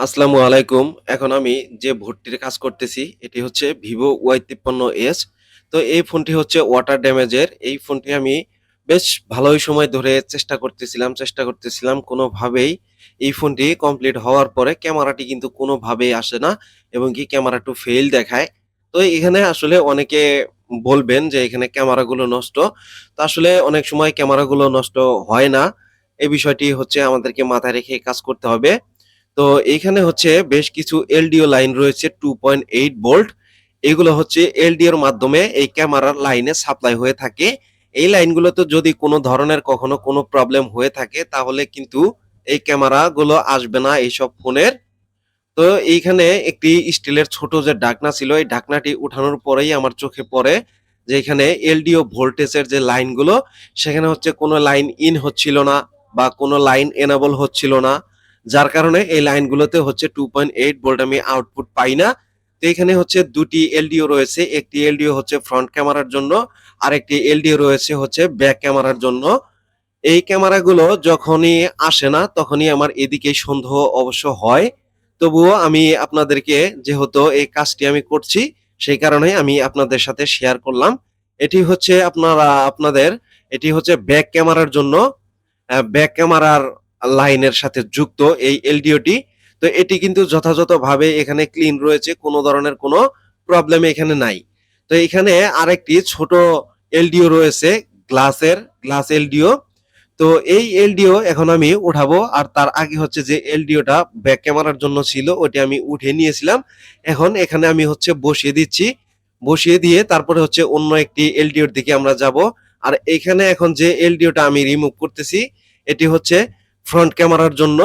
আসসালামু আলাইকুম। এখন আমি যে ভর্তির কাজ করতেছি এটি হচ্ছে Vivo Y53s। তো এই ফোনটি হচ্ছে ওয়াটার ড্যামেজের। এই ফোনটি আমি বেশ ভালোই সময় ধরে চেষ্টা করতেছিলাম কোনোভাবেই এই ফোনটি কমপ্লিট হওয়ার পরে ক্যামেরাটি কিন্তু কোনোভাবেই আসে না এবং কি ক্যামেরা একটু ফেইল দেখায়। তো এখানে আসলে অনেকে বলবেন যে এখানে ক্যামেরাগুলো নষ্ট। তো আসলে অনেক সময় ক্যামেরাগুলো নষ্ট হয় না। এই বিষয়টি হচ্ছে আমাদেরকে মাথায় রেখে কাজ করতে হবে। তো এইখানে হচ্ছে বেশ কিছু এলডিও লাইন রয়েছে 2.8 ভোল্ট। এগুলো হচ্ছে এলডিওর মাধ্যমে এই ক্যামেরার লাইনে সাপ্লাই হয়ে থাকে। এই লাইনগুলোতে যদি কোনো ধরনের কখনো কোনো প্রবলেম হয়ে থাকে তাহলে কিন্তু এই ক্যামেরাগুলো আসবে না এইসব ফোনের। তো এইখানে একটি স্টিলের ছোট যে ঢাকনা ছিল এই ঢাকনাটি উঠানোর পরেই আমার চোখে পড়ে যে এখানে এলডিও ভোল্টেজের যে লাইনগুলো সেখানে হচ্ছে কোনো লাইন ইন হচ্ছিল না বা কোনো লাইন এনেবল হচ্ছিল না, যার কারণে এই লাইনগুলোতে হচ্ছে 2.8 ভোল্ট আমি আউটপুট পাই না। তো এখানে হচ্ছে দুটি এলডিও রয়েছে, একটি এলডিও হচ্ছে ফ্রন্ট ক্যামেরার জন্য আর একটি এলডিও রয়েছে হচ্ছে ব্যাক ক্যামেরার জন্য। এই ক্যামেরাগুলো যখনই আসে না তখনই আমার এদিকে সন্দেহ অবশ্য হয়। তবুও আমি আপনাদেরকে, যেহেতু এই কাজটি আমি করছি সেই কারণে আমি আপনাদের সাথে শেয়ার করলাম। এটি হচ্ছে আপনাদের এটি হচ্ছে ব্যাক ক্যামেরার জন্য, ব্যাক ক্যামেরার লাইনের সাথে যুক্ত এই এলডিওটি। তো এটি কিন্তু যথাযথভাবে এখানে ক্লিন রয়েছে, কোনো ধরনের কোনো প্রবলেম এখানে নাই। তো এখানে আরেকটি ছোট এলডিও রয়েছে, গ্লাস এলডিও। তো এই এলডিও এখন আমি উঠাবো, আর তার আগে হচ্ছে যে এলডিওটা ব্যাক ক্যামেরার জন্য ছিল ওটি আমি উঠে নিয়েছিলাম। এখন এখানে আমি হচ্ছে বসিয়ে দিচ্ছি, বসিয়ে দিয়ে তারপরে হচ্ছে অন্য একটি এলডিওর দিকে আমরা যাব। আর এখানে এখন যে এলডিওটা আমি রিমুভ করতেছি এটি হচ্ছে ফ্রন্ট ক্যামেরার জন্য।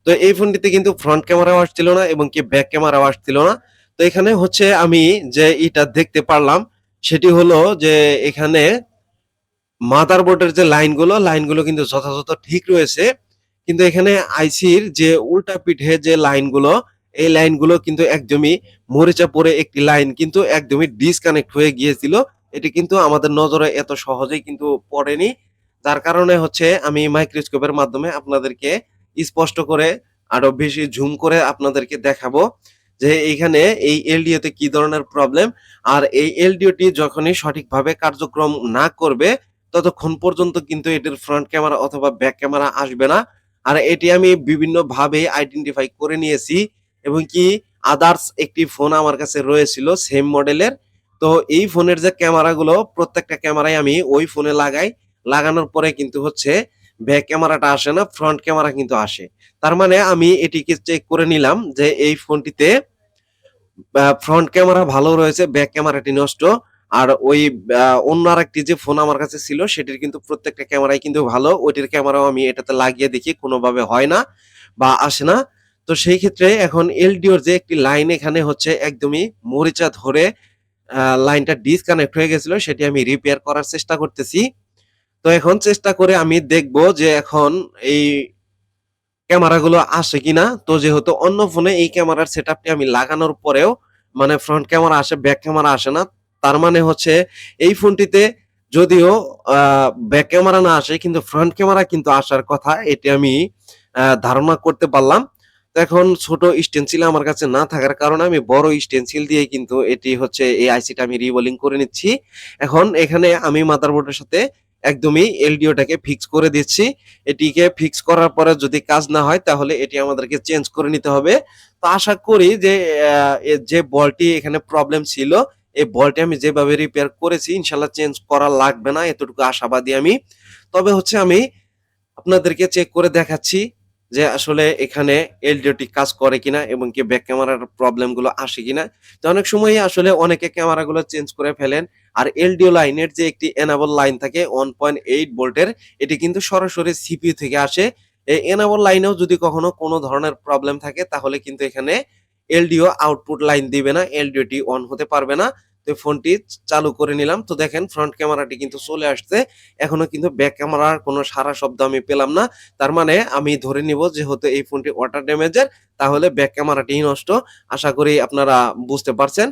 তো এই ফোনটিতে কিন্তু ফ্রন্ট ক্যামেরাও আসছিল না এবং কি ব্যাক ক্যামেরাও আসছিল না। তো এখানে হচ্ছে আমি যে এটা দেখতে পারলাম সেটি হলো যে এখানে মাদারবোর্ডের যে লাইনগুলো কিন্তু যথাযথ ঠিক রয়েছে। কিন্তু এখানে আইসির যে উল্টা পিঠে যে লাইনগুলো, এই লাইনগুলো কিন্তু একদমই মরিচা পড়ে একটি লাইন কিন্তু একদমই ডিসকানেক্ট হয়ে গিয়েছিল। এটি কিন্তু আমাদের নজরে এত সহজেই কিন্তু পড়েনি। যার কারণে হচ্ছে আমি মাইক্রোস্কোপের মাধ্যমে আপনাদেরকে স্পষ্ট করে আরো বেশি জুম করে আপনাদেরকে দেখাবো যে এইখানে এই এলডিও তে কি ধরনের প্রবলেম। আর এই এলডিওটি যখনই সঠিকভাবে কার্যক্রম না করবে ততক্ষণ পর্যন্ত কিন্তু এটির ফ্রন্ট ক্যামেরা অথবা ব্যাক ক্যামেরা আসবে না। আর এটি আমি বিভিন্নভাবে আইডেন্টিফাই করে নিয়েছি এবং কি আদার্স একটি ফোন আমার কাছে রয়েছিল সেম মডেলের। তো এই ফোনের যে ক্যামেরাগুলো প্রত্যেকটা ক্যামেরাই আমি ওই ফোনে লাগাই। লাগানোর পরে কিন্তু হচ্ছে ব্যাক ক্যামেরাটা আসে না, ফ্রন্ট ক্যামেরা কিন্তু আসে। তার মানে আমি এটিকে চেক করে নিলাম যে এই ফোনটিতে ফ্রন্ট ক্যামেরা ভালো রয়েছে, ব্যাক ক্যামেরাটি নষ্ট। আর ওই অন্য আরেকটি যে ফোন আমার কাছে ছিল সেটির কিন্তু প্রত্যেকটা ক্যামেরাই কিন্তু ভালো। ওইটির ক্যামেরাও আমি এটাতে লাগিয়ে দেখি কোনোভাবে হয় না বা আসে না। তো সেই ক্ষেত্রে এখন এলডিওর যে একটি লাইন এখানে হচ্ছে একদমই মরিচা ধরে লাইনটা ডিসকানেক্ট হয়ে গেছিল সেটি আমি রিপেয়ার করার চেষ্টা করতেছি। তো এখন চেষ্টা করে আমি দেখব যে এখন এই ক্যামেরাগুলো আসে কিনা। তো যেহেতু অন্য ফোনে এই ক্যামেরার সেটআপটি আমি লাগানোর পরেও মানে ফ্রন্ট ক্যামেরা আসে, ব্যাক ক্যামেরা আসে না। তার মানে হচ্ছে এই ফোনটিতে যদিও ব্যাক ক্যামেরা না আসে কিন্তু ফ্রন্ট ক্যামেরা কিন্তু আসার কথা, এটি আমি ধারণা করতে পারলাম। তো এখন ছোট স্টেনসিল আমার কাছে না থাকার কারণে আমি বড় স্টেনসিল দিয়ে কিন্তু এটি হচ্ছে এই আইসিটা আমি রিবোলিং করে নিচ্ছি। এখন এখানে আমি মাদারবোর্ডের সাথে একদমই এলডিওটাকে ফিক্স করে দিচ্ছি। এটিকে ফিক্স করার পরে যদি কাজ না হয় তাহলে এটি আমাদেরকে চেঞ্জ করে নিতে হবে। তো আশা করি যে যে বলটি এখানে প্রবলেম ছিল এই বলটি আমি যেভাবে রিপেয়ার করেছি ইনশাল্লাহ চেঞ্জ করা লাগবে না, এতটুকু আশাবাদী আমি। তবে হচ্ছে আমি আপনাদেরকে চেক করে দেখাচ্ছি যে আসলে এখানে এলডিওটি কাজ করে কিনা এবং কি ব্যাক ক্যামেরার প্রবলেম গুলো আসে কিনা। তো অনেক সময়ই আসলে অনেকে ক্যামেরাগুলো চেঞ্জ করে ফেলেন। আর এলডিও লাইনের যে একটি এনাবল লাইন থাকে 1.8 ভোল্টের, এটি কিন্তু সরাসরি সিপিইউ থেকে আসে। এই এনাবল লাইনেও যদি কখনো কোনো ধরনের প্রবলেম থাকে তাহলে কিন্তু এখানে এলডিও আউটপুট লাইন দিবে না, এলডিওটি অন হতে পারবে না। তো ফোনটি চালু করে নিলাম। তো দেখেন ফ্রন্ট ক্যামেরাটি কিন্তু চলে আসছে। এখনো কিন্তু ব্যাক ক্যামেরার কোনো সাড়া শব্দ আমি পেলাম না। তার মানে আমি ধরে নিব যেহেতু এই ফোনটি ওয়াটার ড্যামেজের তাহলে ব্যাক ক্যামেরাটিই নষ্ট। আশা করি আপনারা বুঝতে পারছেন।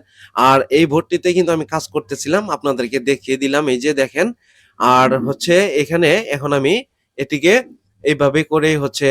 আর এই ভর্তিতে কিন্তু আমি কাজ করতেছিলাম। আপনাদেরকে দেখিয়ে দিলাম এই যে দেখেন। আর হচ্ছে এখানে এখন আমি এটিকে এইভাবে করেই হচ্ছে